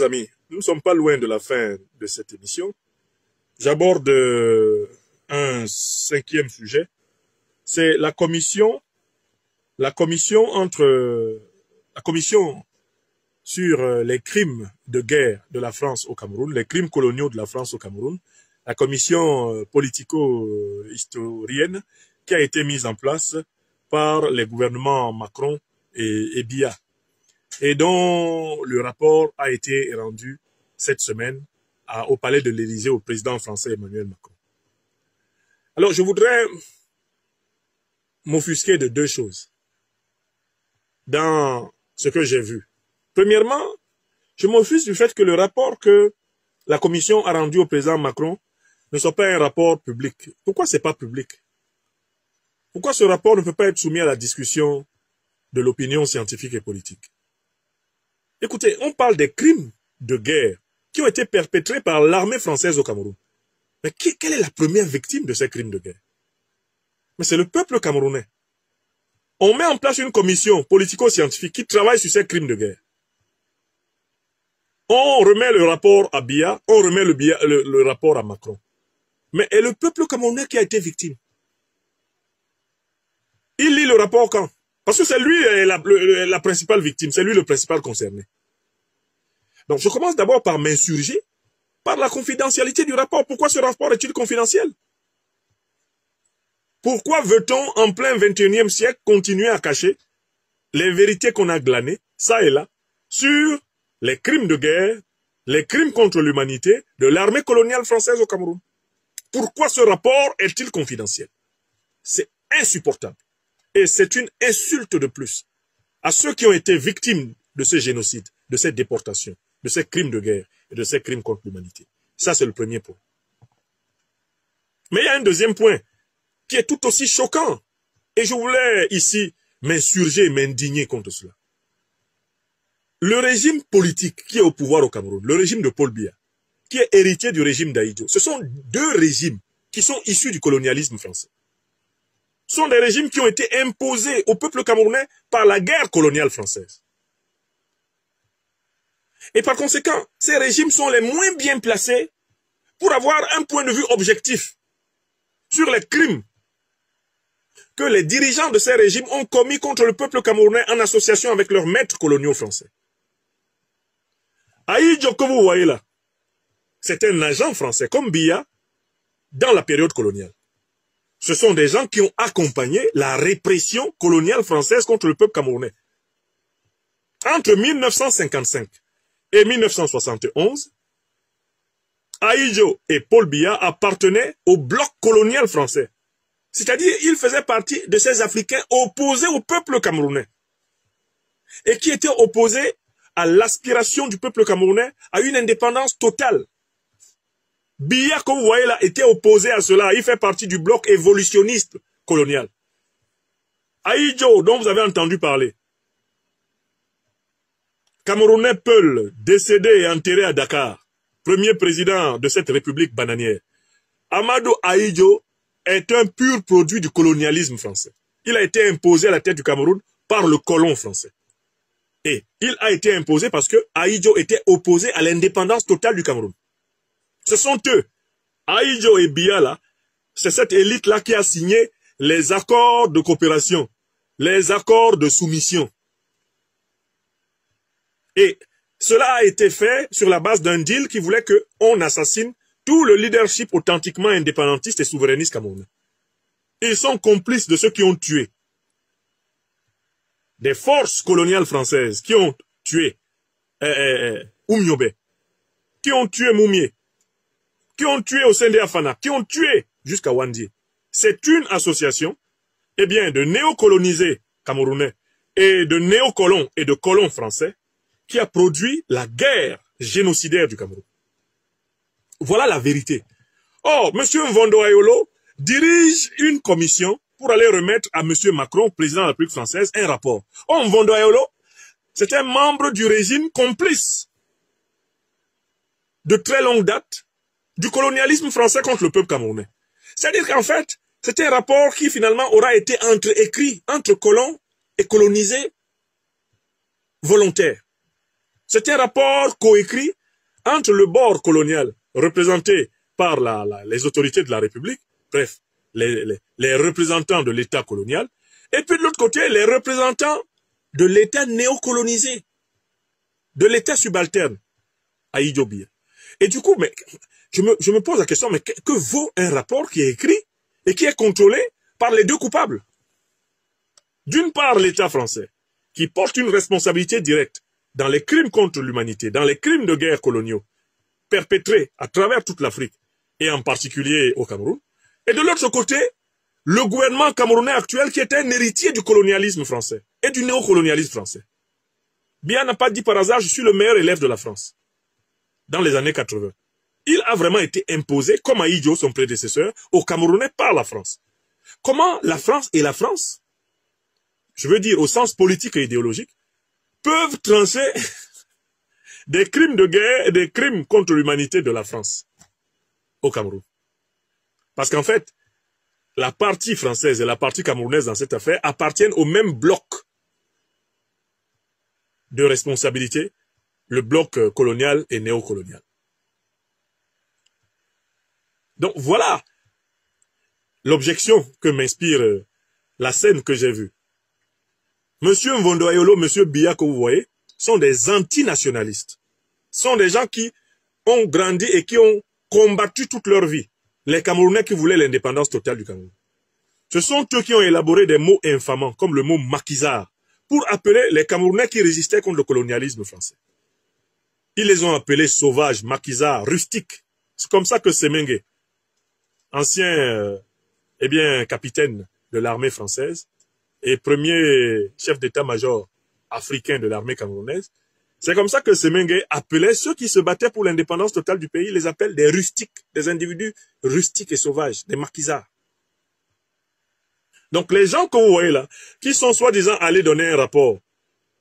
chers amis, nous ne sommes pas loin de la fin de cette émission. J'aborde un cinquième sujet. C'est la commission sur les crimes de guerre de la France au Cameroun, les crimes coloniaux de la France au Cameroun, la commission politico-historienne qui a été mise en place par les gouvernements Macron et Biya, et dont le rapport a été rendu cette semaine au palais de l'Élysée au président français Emmanuel Macron. Alors, je voudrais m'offusquer de deux choses dans ce que j'ai vu. Premièrement, je m'offusque du fait que le rapport que la commission a rendu au président Macron ne soit pas un rapport public. Pourquoi c'est pas public? Pourquoi ce rapport ne peut pas être soumis à la discussion de l'opinion scientifique et politique? Écoutez, on parle des crimes de guerre qui ont été perpétrés par l'armée française au Cameroun. Mais quelle est la première victime de ces crimes de guerre? Mais c'est le peuple camerounais. On met en place une commission politico-scientifique qui travaille sur ces crimes de guerre. On remet le rapport à Biya, on remet le rapport à Macron. Mais est le peuple camerounais qui a été victime? Il lit le rapport quand? Parce que c'est lui la principale victime, c'est lui le principal concerné. Donc je commence d'abord par m'insurger par la confidentialité du rapport. Pourquoi ce rapport est-il confidentiel? Pourquoi veut-on en plein 21e siècle continuer à cacher les vérités qu'on a glanées, ça et là, sur les crimes de guerre, les crimes contre l'humanité de l'armée coloniale française au Cameroun? Pourquoi ce rapport est-il confidentiel? C'est insupportable. Et c'est une insulte de plus à ceux qui ont été victimes de ce génocide, de cette déportation, de ces crimes de guerre et de ces crimes contre l'humanité. Ça, c'est le premier point. Mais il y a un deuxième point qui est tout aussi choquant. Et je voulais ici m'insurger, m'indigner contre cela. Le régime politique qui est au pouvoir au Cameroun, le régime de Paul Biya, qui est héritier du régime d'Ahidjo, ce sont deux régimes qui sont issus du colonialisme français. Ce sont des régimes qui ont été imposés au peuple camerounais par la guerre coloniale française. Et par conséquent, ces régimes sont les moins bien placés pour avoir un point de vue objectif sur les crimes que les dirigeants de ces régimes ont commis contre le peuple camerounais en association avec leurs maîtres coloniaux français. Ahidjo que vous voyez là, c'est un agent français comme Biya dans la période coloniale. Ce sont des gens qui ont accompagné la répression coloniale française contre le peuple camerounais. Entre 1955 et 1971, Ahidjo et Paul Biya appartenaient au bloc colonial français. C'est-à-dire, ils faisaient partie de ces Africains opposés au peuple camerounais. Et qui étaient opposés à l'aspiration du peuple camerounais à une indépendance totale. Biya, comme vous voyez là, était opposé à cela. Il fait partie du bloc évolutionniste colonial. Ahidjo, dont vous avez entendu parler, Camerounais Peul, décédé et enterré à Dakar, premier président de cette république bananière. Amadou Ahidjo est un pur produit du colonialisme français. Il a été imposé à la tête du Cameroun par le colon français. Et il a été imposé parce que Ahidjo était opposé à l'indépendance totale du Cameroun. Ce sont eux, Ahidjo et Biya là, c'est cette élite-là qui a signé les accords de coopération, les accords de soumission. Et cela a été fait sur la base d'un deal qui voulait qu'on assassine tout le leadership authentiquement indépendantiste et souverainiste camerounais. Ils sont complices de ceux qui ont tué des forces coloniales françaises, qui ont tué Oumyobé, qui ont tué Moumié, qui ont tué Osende Afana, qui ont tué jusqu'à Wandi. C'est une association de néocolonisés camerounais et de néocolons et de colons français qui a produit la guerre génocidaire du Cameroun. Voilà la vérité. Or, M. Mvondo Ayolo dirige une commission pour aller remettre à M. Macron, président de la République française, un rapport. Or, Mvondo Ayolo, c'est un membre du régime complice de très longue date du colonialisme français contre le peuple camerounais. C'est-à-dire qu'en fait, c'est un rapport qui finalement aura été écrit entre colons et colonisés volontaires. C'est un rapport coécrit entre le bord colonial, représenté par les autorités de la République, bref, les représentants de l'État colonial, et puis de l'autre côté, les représentants de l'État néocolonisé, de l'État subalterne à Idio Biya. Et du coup, mais, je me pose la question, mais que vaut un rapport qui est écrit et qui est contrôlé par les deux coupables? D'une part, l'État français, qui porte une responsabilité directe dans les crimes contre l'humanité, dans les crimes de guerre coloniaux, perpétrés à travers toute l'Afrique, et en particulier au Cameroun. Et de l'autre côté, le gouvernement camerounais actuel qui est un héritier du colonialisme français et du néocolonialisme français. Biya n'a pas dit par hasard, je suis le meilleur élève de la France. Dans les années 80. Il a vraiment été imposé, comme Ahidjo, son prédécesseur, aux Camerounais par la France. Comment la France et la France, je veux dire au sens politique et idéologique, peuvent trancher des crimes de guerre et des crimes contre l'humanité de la France au Cameroun. Parce qu'en fait, la partie française et la partie camerounaise dans cette affaire appartiennent au même bloc de responsabilité, le bloc colonial et néocolonial. Donc voilà l'objection que m'inspire la scène que j'ai vue. Monsieur Mvondo Ayolo, Monsieur Biya, que vous voyez, sont des antinationalistes. Sont des gens qui ont grandi et qui ont combattu toute leur vie. Les Camerounais qui voulaient l'indépendance totale du Cameroun. Ce sont eux qui ont élaboré des mots infamants, comme le mot maquisard, pour appeler les Camerounais qui résistaient contre le colonialisme français. Ils les ont appelés sauvages, maquisards, rustiques. C'est comme ça que Semengue, ancien capitaine de l'armée française et premier chef d'état-major africain de l'armée camerounaise, c'est comme ça que Semengue appelait ceux qui se battaient pour l'indépendance totale du pays, il les appelle des rustiques, des individus rustiques et sauvages, des maquisards. Donc les gens que vous voyez là, qui sont soi-disant allés donner un rapport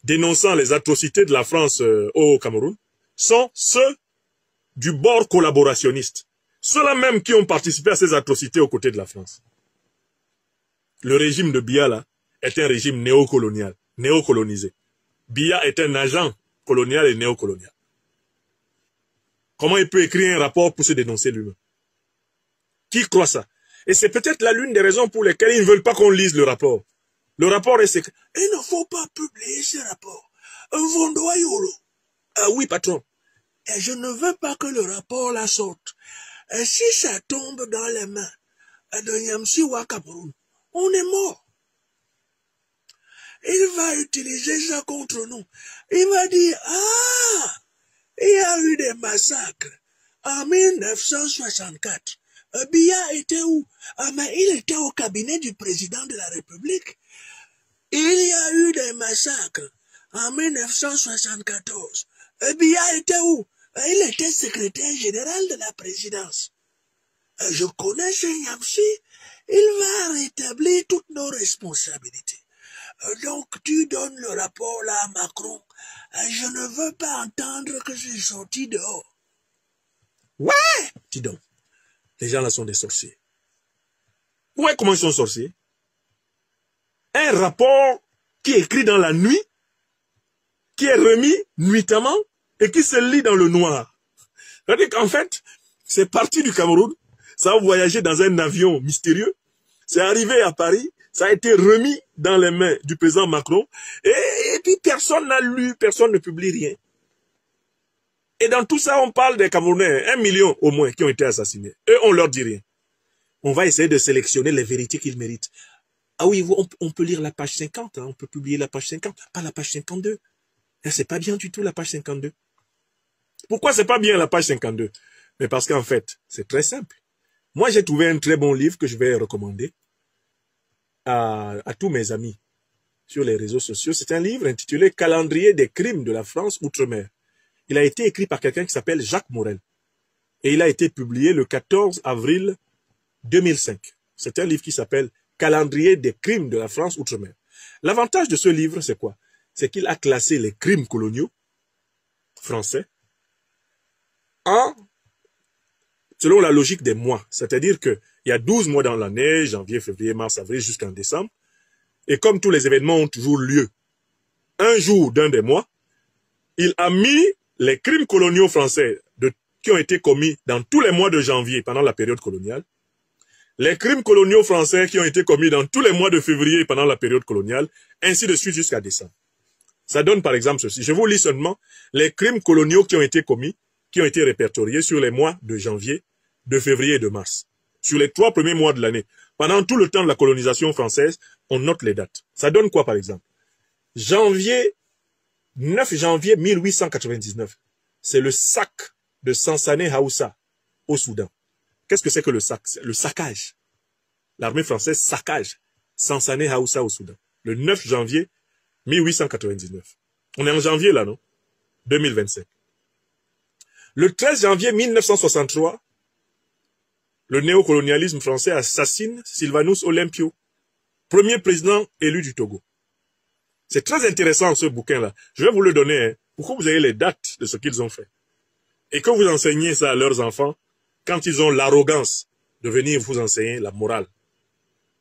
dénonçant les atrocités de la France au Cameroun, sont ceux du bord collaborationniste. Ceux-là même qui ont participé à ces atrocités aux côtés de la France. Le régime de Biya là est un régime néocolonial, néocolonisé. Biya est un agent colonial et néocolonial. Comment il peut écrire un rapport pour se dénoncer lui-même? Qui croit ça? Et c'est peut-être l'une des raisons pour lesquelles ils ne veulent pas qu'on lise le rapport. Le rapport est secret. Il ne faut pas publier ce rapport. Mvondo Ayolo. Ah oui, patron. Et je ne veux pas que le rapport la sorte. Et si ça tombe dans les mains de Nyamsiwa Cameroun, on est mort. Il va utiliser ça contre nous. Il va dire, ah, il y a eu des massacres en 1964. Biya était où? Ah, mais il était au cabinet du président de la République. Il y a eu des massacres en 1974. Biya était où? Il était secrétaire général de la présidence. Je connais ce Nyamsi. Il va rétablir toutes nos responsabilités. Donc, tu donnes le rapport là à Macron. Je ne veux pas entendre que je suis sorti dehors. Ouais, dis donc. Les gens là sont des sorciers. Vous voyez comment ils sont sorciers? Un rapport qui est écrit dans la nuit, qui est remis nuitamment et qui se lit dans le noir. C'est-à-dire qu'en fait, c'est parti du Cameroun, ça a voyagé dans un avion mystérieux, c'est arrivé à Paris, ça a été remis dans les mains du président Macron, et puis personne n'a lu, personne ne publie rien. Et dans tout ça, on parle des Camerounais, 1 million au moins, qui ont été assassinés. Eux, on leur dit rien. On va essayer de sélectionner les vérités qu'ils méritent. Ah oui, on peut lire la page 50, hein, on peut publier la page 50, pas la page 52. C'est pas bien du tout la page 52. Pourquoi c'est pas bien la page 52? Mais parce qu'en fait, c'est très simple. Moi, j'ai trouvé un très bon livre que je vais recommander à tous mes amis sur les réseaux sociaux. C'est un livre intitulé « Calendrier des crimes de la France outre-mer ». Il a été écrit par quelqu'un qui s'appelle Jacques Morel. Et il a été publié le 14 avril 2005. C'est un livre qui s'appelle « Calendrier des crimes de la France outre-mer ». L'avantage de ce livre, c'est quoi? C'est qu'il a classé les crimes coloniaux français selon la logique des mois. C'est-à-dire qu'il y a 12 mois dans l'année, janvier, février, mars, avril, jusqu'en décembre. Et comme tous les événements ont toujours lieu un jour d'un des mois, il a mis les crimes coloniaux français qui ont été commis dans tous les mois de janvier pendant la période coloniale, les crimes coloniaux français qui ont été commis dans tous les mois de février pendant la période coloniale, ainsi de suite jusqu'à décembre. Ça donne par exemple ceci. Je vous lis seulement les crimes coloniaux qui ont été commis, qui ont été répertoriés sur les mois de janvier, de février et de mars. Sur les 3 premiers mois de l'année. Pendant tout le temps de la colonisation française, on note les dates. Ça donne quoi par exemple? 9 janvier 1899, c'est le sac de Sansane Haoussa au Soudan. Qu'est-ce que c'est que le sac? Le saccage. L'armée française saccage Sansane Haoussa au Soudan. Le 9 janvier 1899. On est en janvier là, non? 2025. Le 13 janvier 1963, le néocolonialisme français assassine Sylvanus Olympio, premier président élu du Togo. C'est très intéressant ce bouquin-là. Je vais vous le donner hein, pour que vous ayez les dates de ce qu'ils ont fait. Et que vous enseignez ça à leurs enfants quand ils ont l'arrogance de venir vous enseigner la morale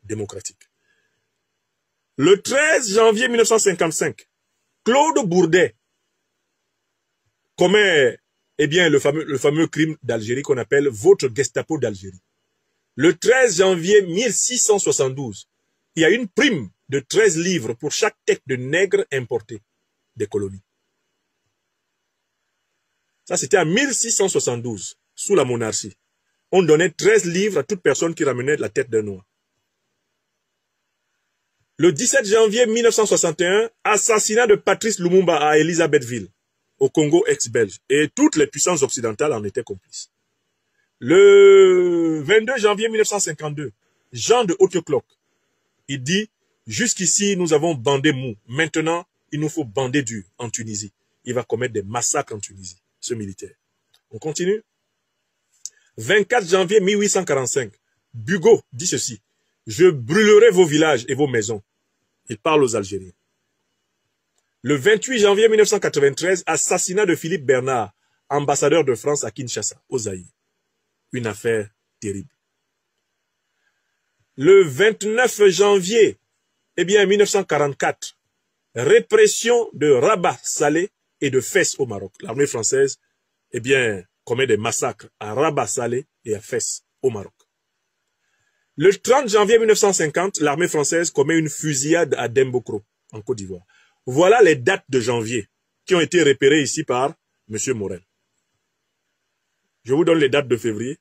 démocratique. Le 13 janvier 1955, Claude Bourdet commet le fameux crime d'Algérie qu'on appelle votre Gestapo d'Algérie. Le 13 janvier 1672, il y a une prime de 13 livres pour chaque tête de nègre importé des colonies. Ça, c'était en 1672, sous la monarchie. On donnait 13 livres à toute personne qui ramenait la tête d'un noir. Le 17 janvier 1961, assassinat de Patrice Lumumba à Elisabethville, au Congo ex-belge. Et toutes les puissances occidentales en étaient complices. Le 22 janvier 1952, Jean de Hautecloque, il dit « Jusqu'ici, nous avons bandé mou. Maintenant, il nous faut bander dur en Tunisie. » Il va commettre des massacres en Tunisie, ce militaire. On continue. 24 janvier 1845, Bugeaud dit ceci. « Je brûlerai vos villages et vos maisons. » Il parle aux Algériens. Le 28 janvier 1993, assassinat de Philippe Bernard, ambassadeur de France à Kinshasa, au Zaïre. Une affaire terrible. Le 29 janvier 1944, répression de Rabat Salé et de Fès au Maroc. L'armée française commet des massacres à Rabat Salé et à Fès au Maroc. Le 30 janvier 1950, l'armée française commet une fusillade à Dembokro, en Côte d'Ivoire. Voilà les dates de janvier qui ont été repérées ici par M. Morel. Je vous donne les dates de février.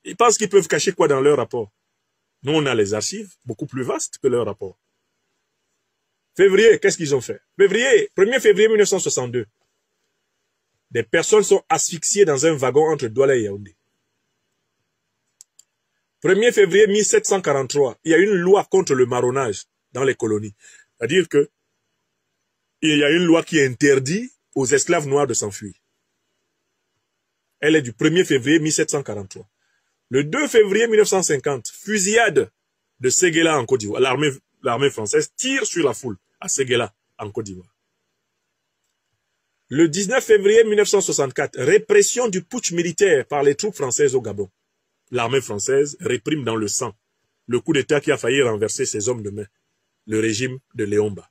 Ils pensent qu'ils peuvent cacher quoi dans leur rapport? Nous, on a les archives beaucoup plus vastes que leur rapport. Février, qu'est-ce qu'ils ont fait? 1er février 1962. Des personnes sont asphyxiées dans un wagon entre Douala et Yaoundé. 1er février 1743, il y a une loi contre le marronnage dans les colonies. C'est-à-dire que il y a une loi qui interdit aux esclaves noirs de s'enfuir. Elle est du 1er février 1743. Le 2 février 1950, fusillade de Séguéla en Côte d'Ivoire. L'armée française tire sur la foule à Séguéla en Côte d'Ivoire. Le 19 février 1964, répression du putsch militaire par les troupes françaises au Gabon. L'armée française réprime dans le sang le coup d'État qui a failli renverser ses hommes de main, le régime de Léomba.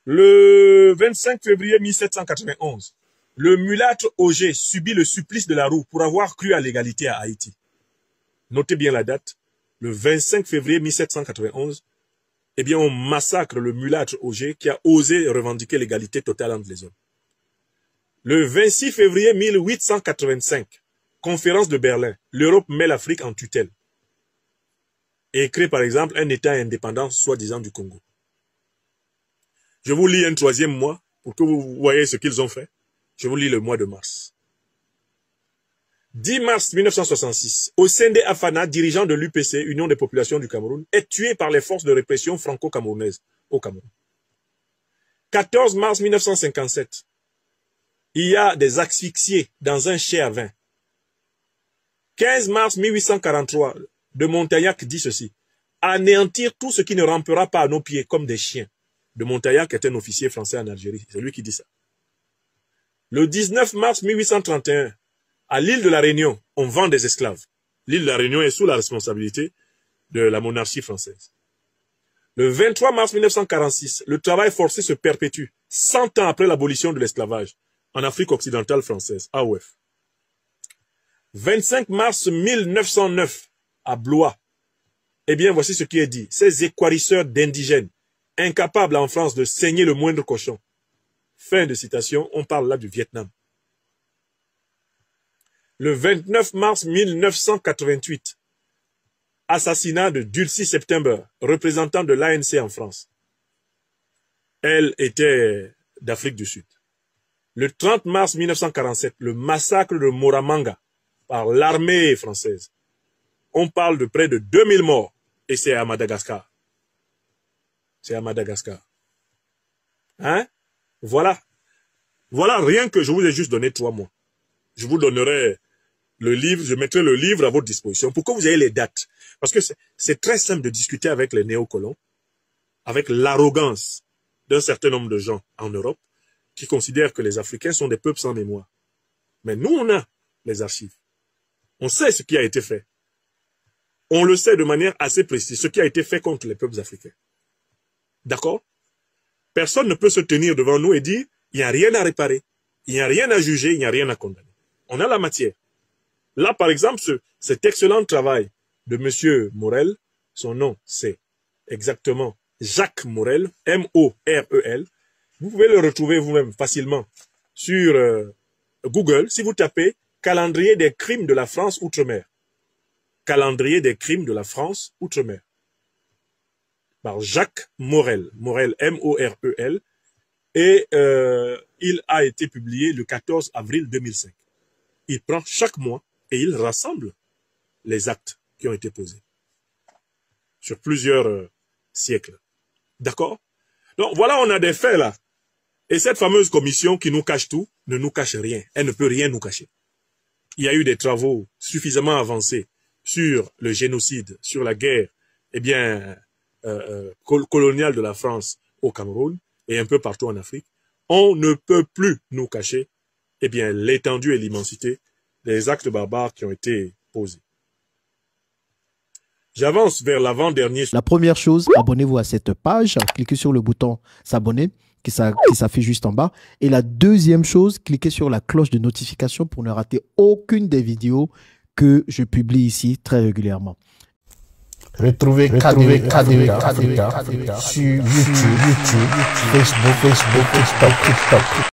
Le 25 février 1791, le mulâtre Auger subit le supplice de la roue pour avoir cru à l'égalité à Haïti. Notez bien la date. Le 25 février 1791, on massacre le mulâtre Auger qui a osé revendiquer l'égalité totale entre les hommes. Le 26 février 1885, conférence de Berlin, l'Europe met l'Afrique en tutelle et crée par exemple un État indépendant soi-disant du Congo. Je vous lis un 3e mois pour que vous voyez ce qu'ils ont fait. Je vous lis le mois de mars. 10 mars 1966, Osende Afana, dirigeant de l'UPC, Union des populations du Cameroun, est tué par les forces de répression franco-camerounaises au Cameroun. 14 mars 1957, il y a des asphyxiés dans un chai à vin. 15 mars 1843, de Montaillac dit ceci. Anéantir tout ce qui ne rampera pas à nos pieds comme des chiens. De Montaillac est un officier français en Algérie. C'est lui qui dit ça. Le 19 mars 1831, à l'île de la Réunion, on vend des esclaves. L'île de la Réunion est sous la responsabilité de la monarchie française. Le 23 mars 1946, le travail forcé se perpétue, 100 ans après l'abolition de l'esclavage, en Afrique occidentale française, AOF. 25 mars 1909, à Blois. Eh bien, voici ce qui est dit. Ces équarrisseurs d'indigènes, incapables en France de saigner le moindre cochon. Fin de citation, on parle là du Vietnam. Le 29 mars 1988, assassinat de Dulcie September, représentant de l'ANC en France. Elle était d'Afrique du Sud. Le 30 mars 1947, le massacre de Moramanga par l'armée française. On parle de près de 2000 morts et c'est à Madagascar. C'est à Madagascar. Hein? Voilà. Voilà rien que je vous ai juste donné 3 mois. Je vous donnerai le livre, je mettrai le livre à votre disposition pour que vous ayez les dates. Parce que c'est très simple de discuter avec les néocolons, avec l'arrogance d'un certain nombre de gens en Europe qui considèrent que les Africains sont des peuples sans mémoire. Mais nous, on a les archives. On sait ce qui a été fait. On le sait de manière assez précise, ce qui a été fait contre les peuples africains. D'accord? Personne ne peut se tenir devant nous et dire il n'y a rien à réparer, il n'y a rien à juger, il n'y a rien à condamner. On a la matière. Là, par exemple, cet excellent travail de M. Morel, son nom, c'est exactement Jacques Morel, M-O-R-E-L. Vous pouvez le retrouver vous-même facilement sur Google si vous tapez « Calendrier des crimes de la France Outre-mer ». Calendrier des crimes de la France Outre-mer. Par Jacques Morel, Morel, M-O-R-E-L. Et il a été publié le 14 avril 2005. Il prend chaque mois et il rassemble les actes qui ont été posés sur plusieurs siècles. D'accord? Donc voilà, on a des faits là. Et cette fameuse commission qui nous cache tout ne nous cache rien. Elle ne peut rien nous cacher. Il y a eu des travaux suffisamment avancés sur le génocide, sur la guerre, eh bien, coloniale de la France au Cameroun et un peu partout en Afrique. On ne peut plus nous cacher, eh bien, l'étendue et l'immensité des actes barbares qui ont été posés. J'avance vers l'avant-dernier. La première chose, abonnez-vous à cette page, cliquez sur le bouton s'abonner qui s'affiche juste en bas. Et la deuxième chose, cliquez sur la cloche de notification pour ne rater aucune des vidéos que je publie ici très régulièrement. Retrouvez KDW Africa sur YouTube, Facebook, TikTok.